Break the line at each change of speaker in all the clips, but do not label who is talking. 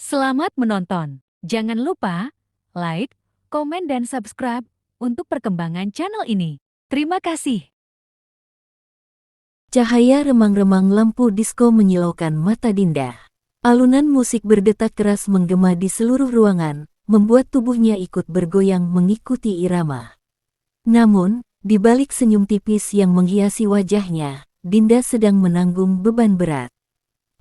Selamat menonton. Jangan lupa like, komen, dan subscribe untuk perkembangan channel ini. Terima kasih.
Cahaya remang-remang lampu disko menyilaukan mata Dinda. Alunan musik berdetak keras menggema di seluruh ruangan, membuat tubuhnya ikut bergoyang mengikuti irama. Namun, di balik senyum tipis yang menghiasi wajahnya, Dinda sedang menanggung beban berat.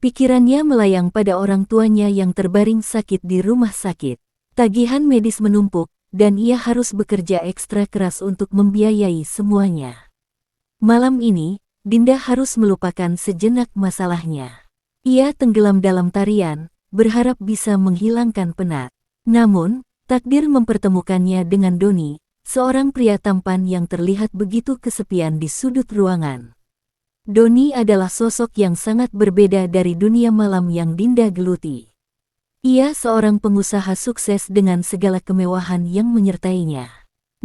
Pikirannya melayang pada orang tuanya yang terbaring sakit di rumah sakit. Tagihan medis menumpuk, dan ia harus bekerja ekstra keras untuk membiayai semuanya. Malam ini, Dinda harus melupakan sejenak masalahnya. Ia tenggelam dalam tarian, berharap bisa menghilangkan penat. Namun, takdir mempertemukannya dengan Doni, seorang pria tampan yang terlihat begitu kesepian di sudut ruangan. Doni adalah sosok yang sangat berbeda dari dunia malam yang Dinda geluti. Ia seorang pengusaha sukses dengan segala kemewahan yang menyertainya.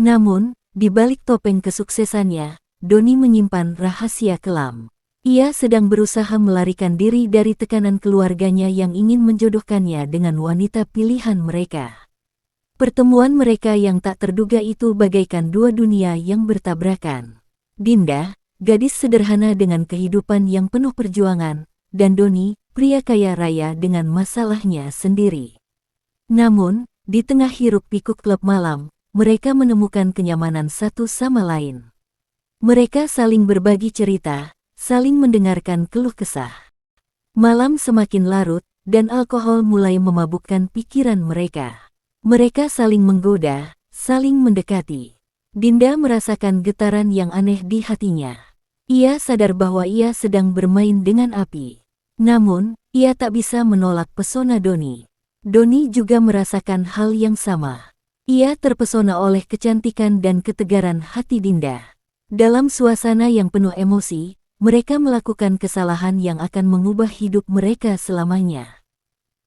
Namun, di balik topeng kesuksesannya, Doni menyimpan rahasia kelam. Ia sedang berusaha melarikan diri dari tekanan keluarganya yang ingin menjodohkannya dengan wanita pilihan mereka. Pertemuan mereka yang tak terduga itu bagaikan dua dunia yang bertabrakan. Dinda, gadis sederhana dengan kehidupan yang penuh perjuangan, dan Doni, pria kaya raya dengan masalahnya sendiri. Namun, di tengah hiruk-pikuk klub malam, mereka menemukan kenyamanan satu sama lain. Mereka saling berbagi cerita, saling mendengarkan keluh kesah. Malam semakin larut, dan alkohol mulai memabukkan pikiran mereka. Mereka saling menggoda, saling mendekati. Dinda merasakan getaran yang aneh di hatinya. Ia sadar bahwa ia sedang bermain dengan api. Namun, ia tak bisa menolak pesona Doni. Doni juga merasakan hal yang sama. Ia terpesona oleh kecantikan dan ketegaran hati Dinda. Dalam suasana yang penuh emosi, mereka melakukan kesalahan yang akan mengubah hidup mereka selamanya.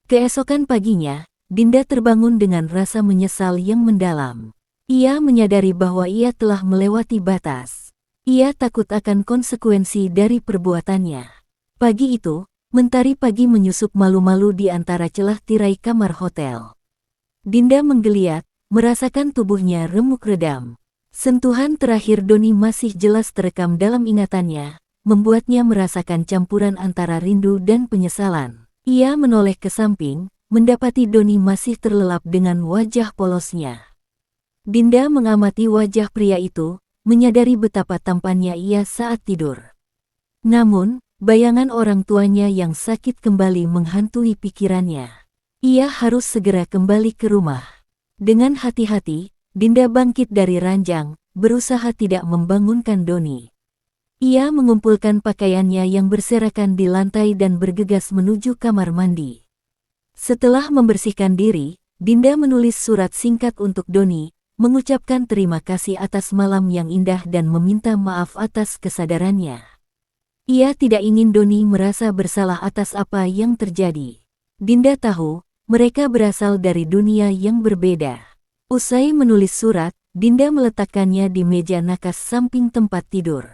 Keesokan paginya, Dinda terbangun dengan rasa menyesal yang mendalam. Ia menyadari bahwa ia telah melewati batas. Ia takut akan konsekuensi dari perbuatannya. Pagi itu, mentari pagi menyusup malu-malu di antara celah tirai kamar hotel. Dinda menggeliat, merasakan tubuhnya remuk redam. Sentuhan terakhir Doni masih jelas terekam dalam ingatannya, membuatnya merasakan campuran antara rindu dan penyesalan. Ia menoleh ke samping, mendapati Doni masih terlelap dengan wajah polosnya. Dinda mengamati wajah pria itu, menyadari betapa tampannya ia saat tidur. Namun, bayangan orang tuanya yang sakit kembali menghantui pikirannya. Ia harus segera kembali ke rumah. Dengan hati-hati, Dinda bangkit dari ranjang, berusaha tidak membangunkan Doni. Ia mengumpulkan pakaiannya yang berserakan di lantai dan bergegas menuju kamar mandi. Setelah membersihkan diri, Dinda menulis surat singkat untuk Doni, mengucapkan terima kasih atas malam yang indah dan meminta maaf atas kesadarannya. Ia tidak ingin Doni merasa bersalah atas apa yang terjadi. Dinda tahu, mereka berasal dari dunia yang berbeda. Usai menulis surat, Dinda meletakkannya di meja nakas samping tempat tidur.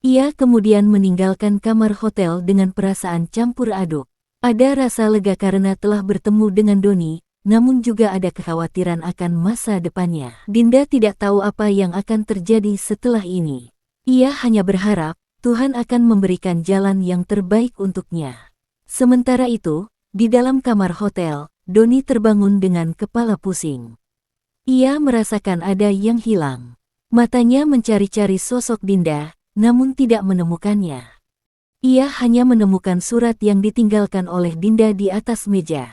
Ia kemudian meninggalkan kamar hotel dengan perasaan campur aduk. Ada rasa lega karena telah bertemu dengan Doni, namun juga ada kekhawatiran akan masa depannya. Dinda tidak tahu apa yang akan terjadi setelah ini. Ia hanya berharap Tuhan akan memberikan jalan yang terbaik untuknya. Sementara itu, di dalam kamar hotel, Doni terbangun dengan kepala pusing. Ia merasakan ada yang hilang. Matanya mencari-cari sosok Dinda, namun tidak menemukannya. Ia hanya menemukan surat yang ditinggalkan oleh Dinda di atas meja.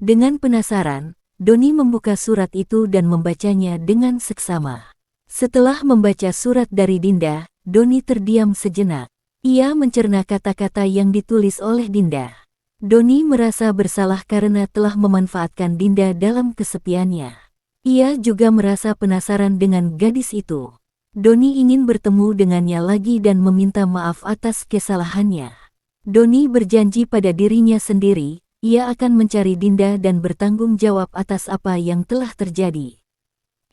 Dengan penasaran, Doni membuka surat itu dan membacanya dengan seksama. Setelah membaca surat dari Dinda, Doni terdiam sejenak. Ia mencerna kata-kata yang ditulis oleh Dinda. Doni merasa bersalah karena telah memanfaatkan Dinda dalam kesepiannya. Ia juga merasa penasaran dengan gadis itu. Doni ingin bertemu dengannya lagi dan meminta maaf atas kesalahannya. Doni berjanji pada dirinya sendiri, ia akan mencari Dinda dan bertanggung jawab atas apa yang telah terjadi.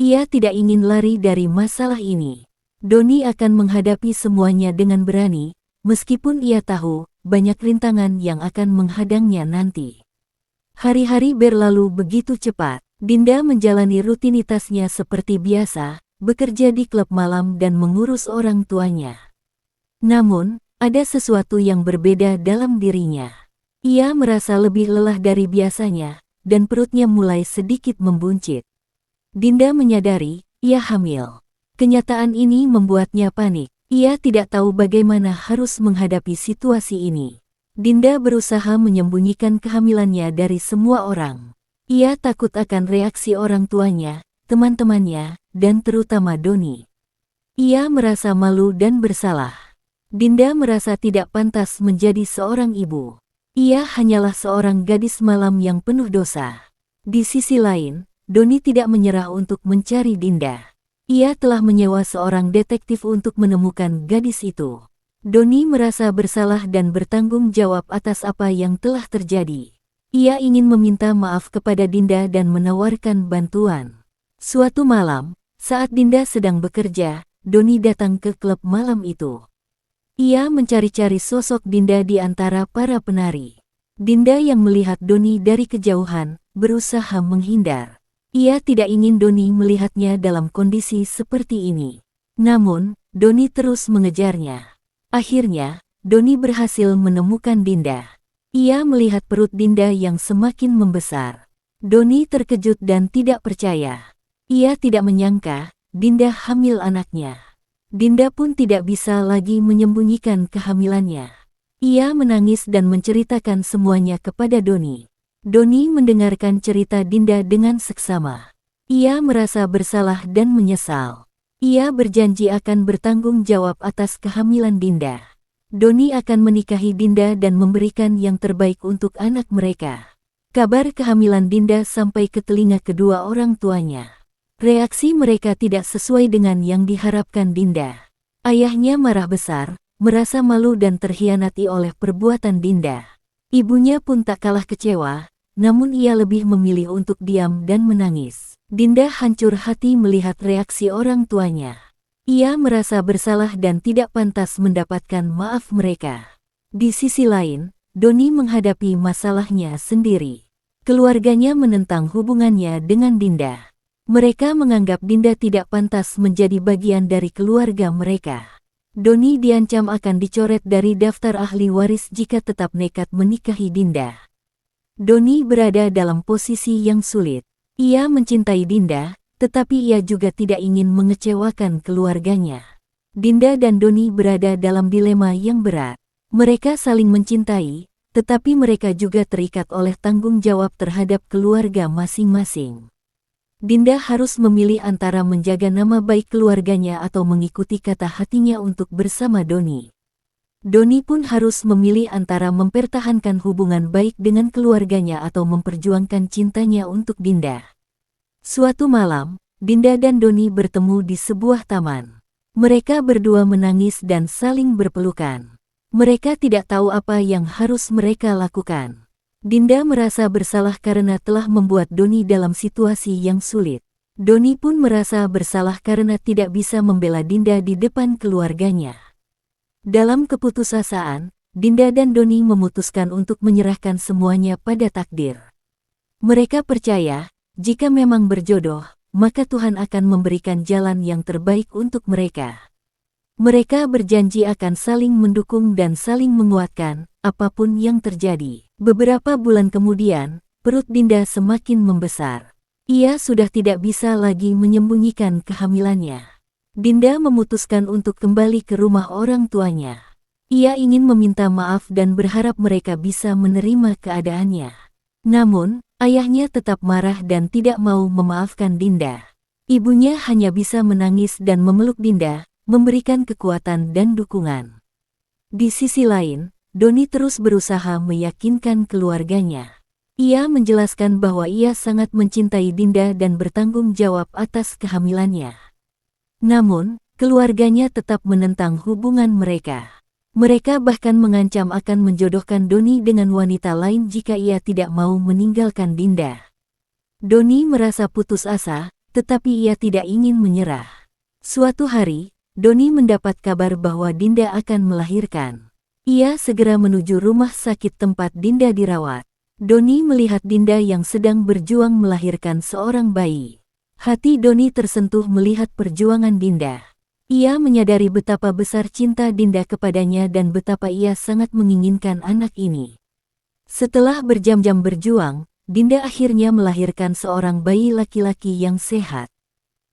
Ia tidak ingin lari dari masalah ini. Doni akan menghadapi semuanya dengan berani, meskipun ia tahu banyak rintangan yang akan menghadangnya nanti. Hari-hari berlalu begitu cepat. Dinda menjalani rutinitasnya seperti biasa, bekerja di klub malam dan mengurus orang tuanya. Namun, ada sesuatu yang berbeda dalam dirinya. Ia merasa lebih lelah dari biasanya, dan perutnya mulai sedikit membuncit. Dinda menyadari, ia hamil. Kenyataan ini membuatnya panik. Ia tidak tahu bagaimana harus menghadapi situasi ini. Dinda berusaha menyembunyikan kehamilannya dari semua orang. Ia takut akan reaksi orang tuanya, teman-temannya, dan terutama Doni. Ia merasa malu dan bersalah. Dinda merasa tidak pantas menjadi seorang ibu. Ia hanyalah seorang gadis malam yang penuh dosa. Di sisi lain, Doni tidak menyerah untuk mencari Dinda. Ia telah menyewa seorang detektif untuk menemukan gadis itu. Doni merasa bersalah dan bertanggung jawab atas apa yang telah terjadi. Ia ingin meminta maaf kepada Dinda dan menawarkan bantuan. Suatu malam, saat Dinda sedang bekerja, Doni datang ke klub malam itu. Ia mencari-cari sosok Dinda di antara para penari. Dinda yang melihat Doni dari kejauhan, berusaha menghindar. Ia tidak ingin Doni melihatnya dalam kondisi seperti ini. Namun, Doni terus mengejarnya. Akhirnya, Doni berhasil menemukan Dinda. Ia melihat perut Dinda yang semakin membesar. Doni terkejut dan tidak percaya. Ia tidak menyangka, Dinda hamil anaknya. Dinda pun tidak bisa lagi menyembunyikan kehamilannya. Ia menangis dan menceritakan semuanya kepada Doni. Doni mendengarkan cerita Dinda dengan seksama. Ia merasa bersalah dan menyesal. Ia berjanji akan bertanggung jawab atas kehamilan Dinda. Doni akan menikahi Dinda dan memberikan yang terbaik untuk anak mereka. Kabar kehamilan Dinda sampai ke telinga kedua orang tuanya. Reaksi mereka tidak sesuai dengan yang diharapkan Dinda. Ayahnya marah besar, merasa malu dan terhianati oleh perbuatan Dinda. Ibunya pun tak kalah kecewa, namun ia lebih memilih untuk diam dan menangis. Dinda hancur hati melihat reaksi orang tuanya. Ia merasa bersalah dan tidak pantas mendapatkan maaf mereka. Di sisi lain, Doni menghadapi masalahnya sendiri. Keluarganya menentang hubungannya dengan Dinda. Mereka menganggap Dinda tidak pantas menjadi bagian dari keluarga mereka. Doni diancam akan dicoret dari daftar ahli waris jika tetap nekat menikahi Dinda. Doni berada dalam posisi yang sulit. Ia mencintai Dinda, tetapi ia juga tidak ingin mengecewakan keluarganya. Dinda dan Doni berada dalam dilema yang berat. Mereka saling mencintai, tetapi mereka juga terikat oleh tanggung jawab terhadap keluarga masing-masing. Dinda harus memilih antara menjaga nama baik keluarganya atau mengikuti kata hatinya untuk bersama Doni. Doni pun harus memilih antara mempertahankan hubungan baik dengan keluarganya atau memperjuangkan cintanya untuk Dinda. Suatu malam, Dinda dan Doni bertemu di sebuah taman. Mereka berdua menangis dan saling berpelukan. Mereka tidak tahu apa yang harus mereka lakukan. Dinda merasa bersalah karena telah membuat Doni dalam situasi yang sulit. Doni pun merasa bersalah karena tidak bisa membela Dinda di depan keluarganya. Dalam keputusasaan, Dinda dan Doni memutuskan untuk menyerahkan semuanya pada takdir. Mereka percaya, jika memang berjodoh, maka Tuhan akan memberikan jalan yang terbaik untuk mereka. Mereka berjanji akan saling mendukung dan saling menguatkan, apapun yang terjadi. Beberapa bulan kemudian, perut Dinda semakin membesar. Ia sudah tidak bisa lagi menyembunyikan kehamilannya. Dinda memutuskan untuk kembali ke rumah orang tuanya. Ia ingin meminta maaf dan berharap mereka bisa menerima keadaannya. Namun, ayahnya tetap marah dan tidak mau memaafkan Dinda. Ibunya hanya bisa menangis dan memeluk Dinda, memberikan kekuatan dan dukungan. Di sisi lain, Doni terus berusaha meyakinkan keluarganya. Ia menjelaskan bahwa ia sangat mencintai Dinda dan bertanggung jawab atas kehamilannya. Namun, keluarganya tetap menentang hubungan mereka. Mereka bahkan mengancam akan menjodohkan Doni dengan wanita lain jika ia tidak mau meninggalkan Dinda. Doni merasa putus asa, tetapi ia tidak ingin menyerah. Suatu hari, Doni mendapat kabar bahwa Dinda akan melahirkan. Ia segera menuju rumah sakit tempat Dinda dirawat. Doni melihat Dinda yang sedang berjuang melahirkan seorang bayi. Hati Doni tersentuh melihat perjuangan Dinda. Ia menyadari betapa besar cinta Dinda kepadanya dan betapa ia sangat menginginkan anak ini. Setelah berjam-jam berjuang, Dinda akhirnya melahirkan seorang bayi laki-laki yang sehat.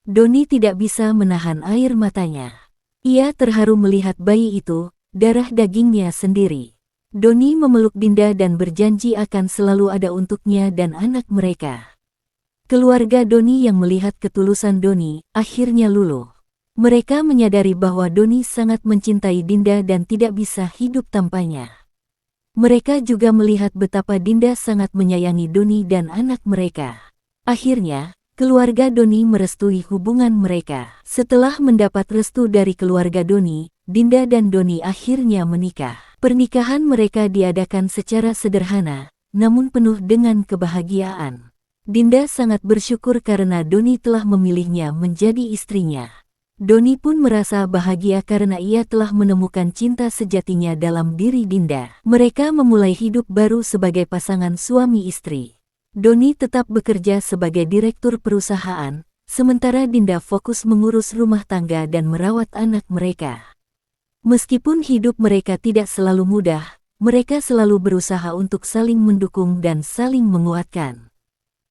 Doni tidak bisa menahan air matanya. Ia terharu melihat bayi itu, darah dagingnya sendiri. Doni memeluk Dinda dan berjanji akan selalu ada untuknya dan anak mereka. Keluarga Doni yang melihat ketulusan Doni, akhirnya luluh. Mereka menyadari bahwa Doni sangat mencintai Dinda dan tidak bisa hidup tanpanya. Mereka juga melihat betapa Dinda sangat menyayangi Doni dan anak mereka. Akhirnya, keluarga Doni merestui hubungan mereka. Setelah mendapat restu dari keluarga Doni, Dinda dan Doni akhirnya menikah. Pernikahan mereka diadakan secara sederhana, namun penuh dengan kebahagiaan. Dinda sangat bersyukur karena Doni telah memilihnya menjadi istrinya. Doni pun merasa bahagia karena ia telah menemukan cinta sejatinya dalam diri Dinda. Mereka memulai hidup baru sebagai pasangan suami istri. Doni tetap bekerja sebagai direktur perusahaan, sementara Dinda fokus mengurus rumah tangga dan merawat anak mereka. Meskipun hidup mereka tidak selalu mudah, mereka selalu berusaha untuk saling mendukung dan saling menguatkan.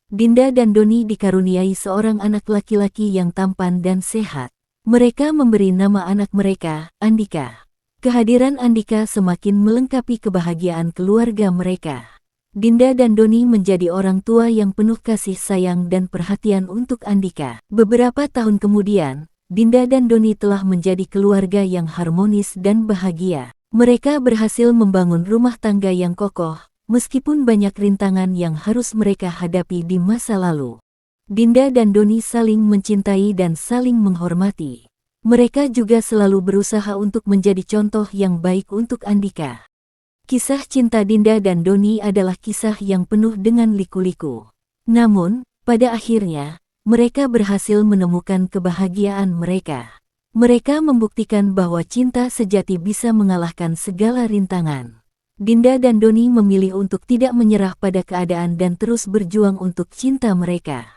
Dinda dan Doni dikaruniai seorang anak laki-laki yang tampan dan sehat. Mereka memberi nama anak mereka, Andika. Kehadiran Andika semakin melengkapi kebahagiaan keluarga mereka. Dinda dan Doni menjadi orang tua yang penuh kasih sayang dan perhatian untuk Andika. Beberapa tahun kemudian, Dinda dan Doni telah menjadi keluarga yang harmonis dan bahagia. Mereka berhasil membangun rumah tangga yang kokoh, meskipun banyak rintangan yang harus mereka hadapi di masa lalu. Dinda dan Doni saling mencintai dan saling menghormati. Mereka juga selalu berusaha untuk menjadi contoh yang baik untuk Andika. Kisah cinta Dinda dan Doni adalah kisah yang penuh dengan liku-liku. Namun, pada akhirnya, mereka berhasil menemukan kebahagiaan mereka. Mereka membuktikan bahwa cinta sejati bisa mengalahkan segala rintangan. Dinda dan Doni memilih untuk tidak menyerah pada keadaan dan terus berjuang untuk cinta mereka.